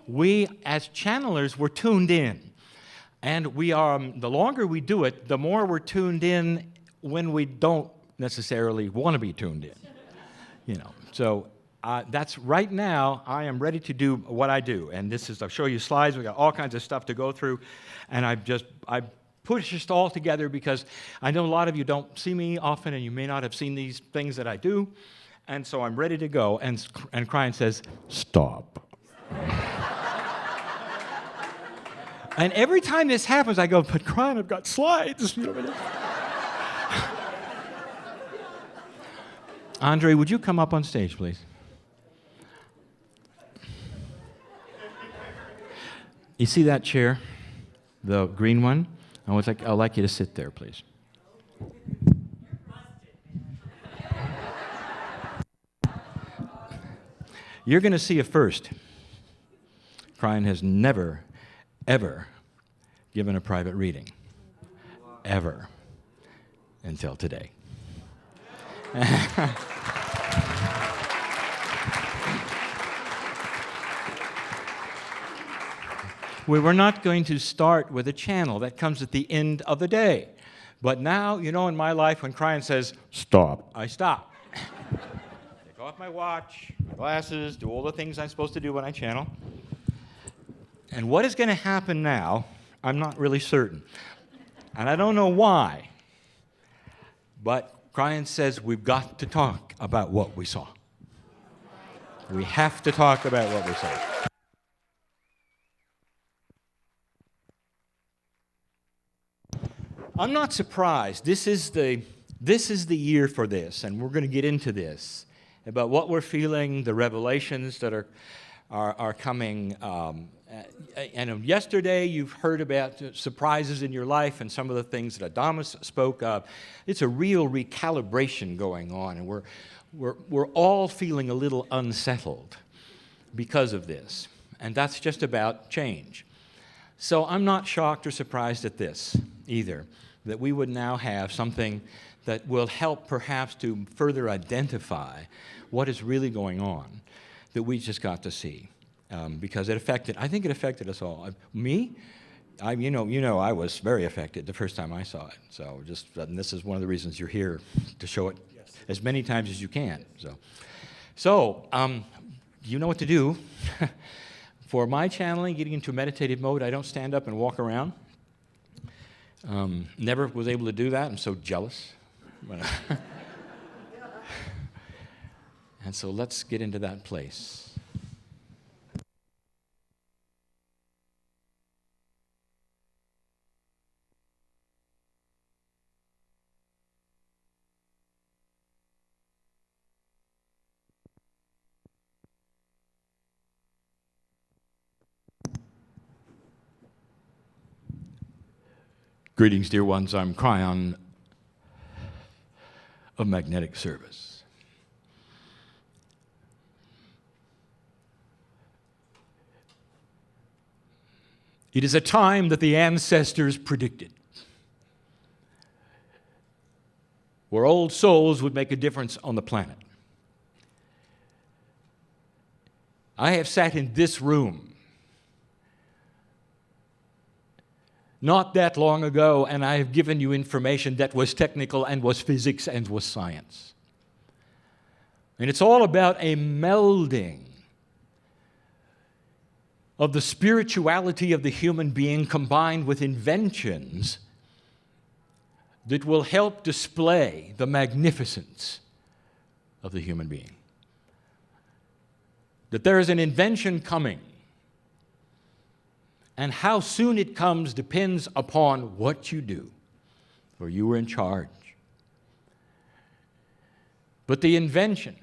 we as channelers, we're tuned in. And we are, the longer we do it, the more we're tuned in when we don't necessarily want to be tuned in. You know, so that's right now, I am ready to do what I do. And this is, I'll show you slides, we got all kinds of stuff to go through. And I push this all together because I know a lot of you don't see me often and you may not have seen these things that I do. And so I'm ready to go. And Kryon says, stop. And every time this happens, I go, but Kryon, I've got slides. Andre, would you come up on stage, please? You see that chair? The green one? I'd like you to sit there, please. You're going to see a first. Kryon has never, ever given a private reading. Ever. Until today. We were not going to start with a channel. That comes at the end of the day. But now, you know, in my life, when Kryon says, stop, I stop. Take off my watch, my glasses, do all the things I'm supposed to do when I channel. And what is going to happen now, I'm not really certain. And I don't know why. But Kryon says we've got to talk about what we saw. We have to talk about what we saw. I'm not surprised. This is the year for this, and we're going to get into this, about what we're feeling, the revelations that are coming. And yesterday you've heard about surprises in your life and some of the things that Adamus spoke of. It's a real recalibration going on, and we're all feeling a little unsettled because of this, and that's just about change. So I'm not shocked or surprised at this either, that we would now have something that will help perhaps to further identify what is really going on that we just got to see. Because I think it affected us all. Me? I was very affected the first time I saw it. So and this is one of the reasons you're here, to show it as many times as you can. So you know what to do. For my channeling, getting into meditative mode, I don't stand up and walk around. Never was able to do that. I'm so jealous. And so let's get into that place. Greetings, dear ones. I'm Kryon of Magnetic Service. It is a time that the ancestors predicted, where old souls would make a difference on the planet. I have sat in this room not that long ago, and I have given you information that was technical and was physics and was science. And it's all about a melding of the spirituality of the human being combined with inventions that will help display the magnificence of the human being. That there is an invention coming. And how soon it comes depends upon what you do, for you are in charge. But the invention,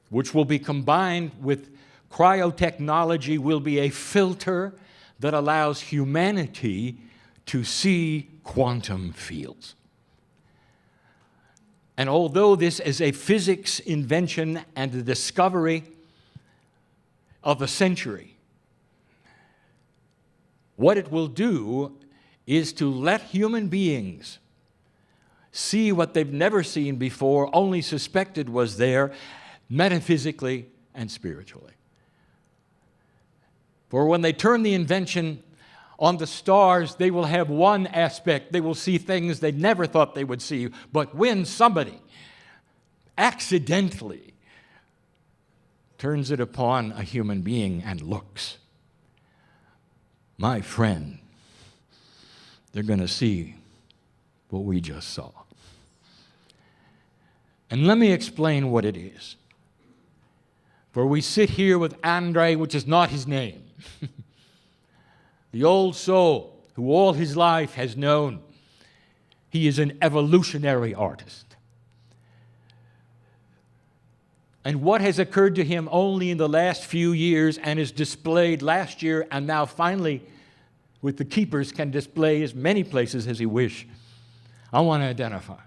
which will be combined with cryotechnology, will be a filter that allows humanity to see quantum fields. And although this is a physics invention and the discovery of the century, what it will do is to let human beings see what they've never seen before, only suspected was there, metaphysically and spiritually. For when they turn the invention on the stars, they will have one aspect. They will see things they never thought they would see. But when somebody accidentally turns it upon a human being and looks, my friend, they're going to see what we just saw. And let me explain what it is. For we sit here with Andre, which is not his name, the old soul who all his life has known he is an evolutionary artist. And what has occurred to him only in the last few years and is displayed last year and now finally with the keepers can display as many places as he wish, I want to identify.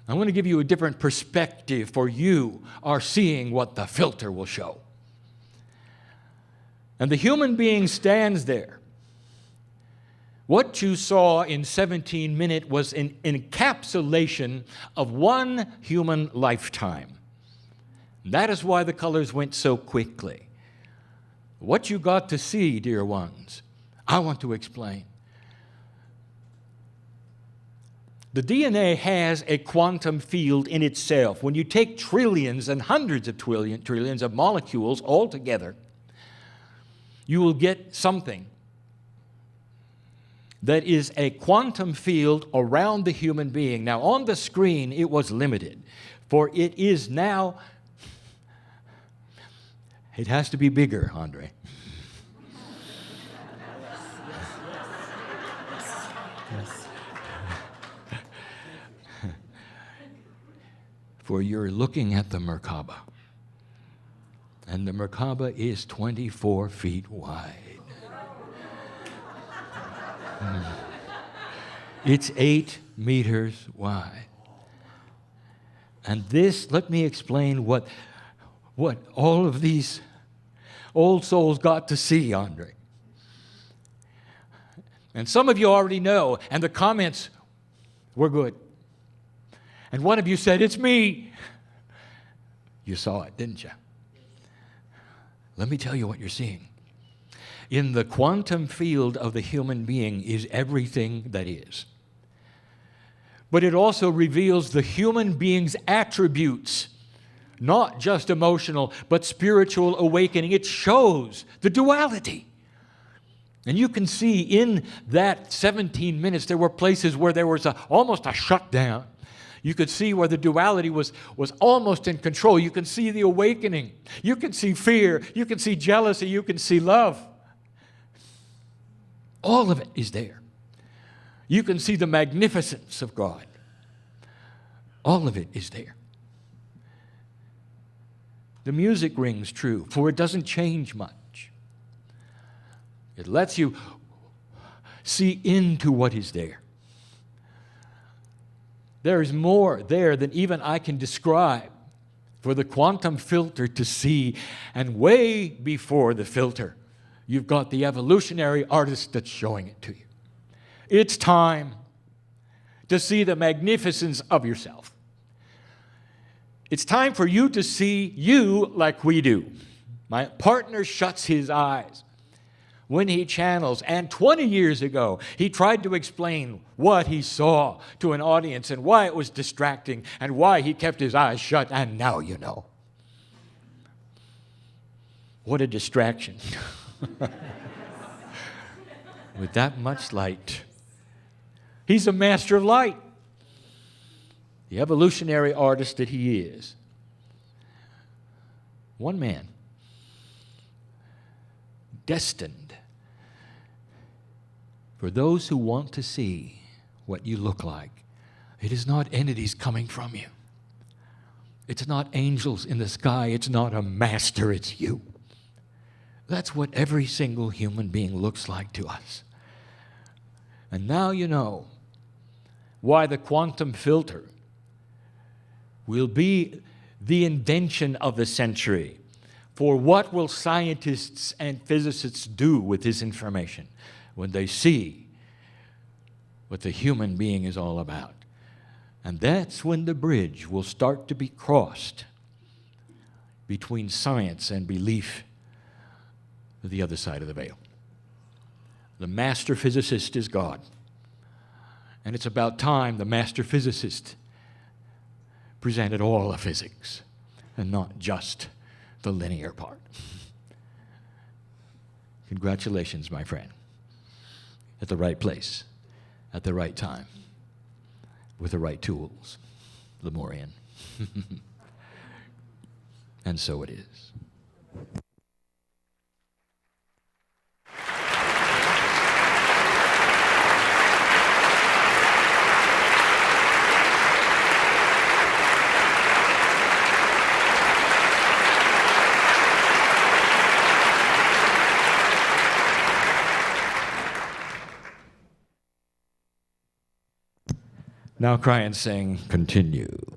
I want to give you a different perspective, for you are seeing what the filter will show. And the human being stands there. What you saw in 17 minutes was an encapsulation of one human lifetime. That is why the colors went so quickly. What you got to see, dear ones, I want to explain. The DNA has a quantum field in itself. When you take trillions and hundreds of trillions of molecules all together, you will get something that is a quantum field around the human being. Now, on the screen, it was limited, for it is now, it has to be bigger, Andre. Yes. For you're looking at the Merkaba. And the Merkaba is 24 feet wide. It's 8 meters wide. And this, let me explain what all of these old souls got to see, Andre. And some of you already know, and the comments were good. And one of you said, "It's me." You saw it, didn't you? Let me tell you what you're seeing. In the quantum field of the human being is everything that is. But it also reveals the human being's attributes, not just emotional, but spiritual awakening. It shows the duality. And you can see in that 17 minutes, there were places where there was almost a shutdown. You could see where the duality was almost in control. You can see the awakening. You can see fear. You can see jealousy. You can see love. All of it is there. You can see the magnificence of God. All of it is there. The music rings true, for it doesn't change much. It lets you see into what is there. There is more there than even I can describe for the quantum filter to see. And way before the filter, you've got the evolutionary artist that's showing it to you. It's time to see the magnificence of yourself. It's time for you to see you like we do. My partner shuts his eyes when he channels, and 20 years ago, he tried to explain what he saw to an audience and why it was distracting and why he kept his eyes shut, and now you know. What a distraction. With that much light. He's a master of light. The evolutionary artist that he is. One man. Destined for those who want to see what you look like. It is not entities coming from you. It's not angels in the sky. It's not a master. It's you. That's what every single human being looks like to us. And now you know why the quantum filter will be the invention of the century. For what will scientists and physicists do with this information when they see what the human being is all about? And that's when the bridge will start to be crossed between science and belief. the other side of the veil. The master physicist is God. And it's about time the master physicist presented all of physics and not just the linear part. Congratulations, my friend. At the right place, at the right time, with the right tools, the more in. And so it is. Now Kryon sang, continue.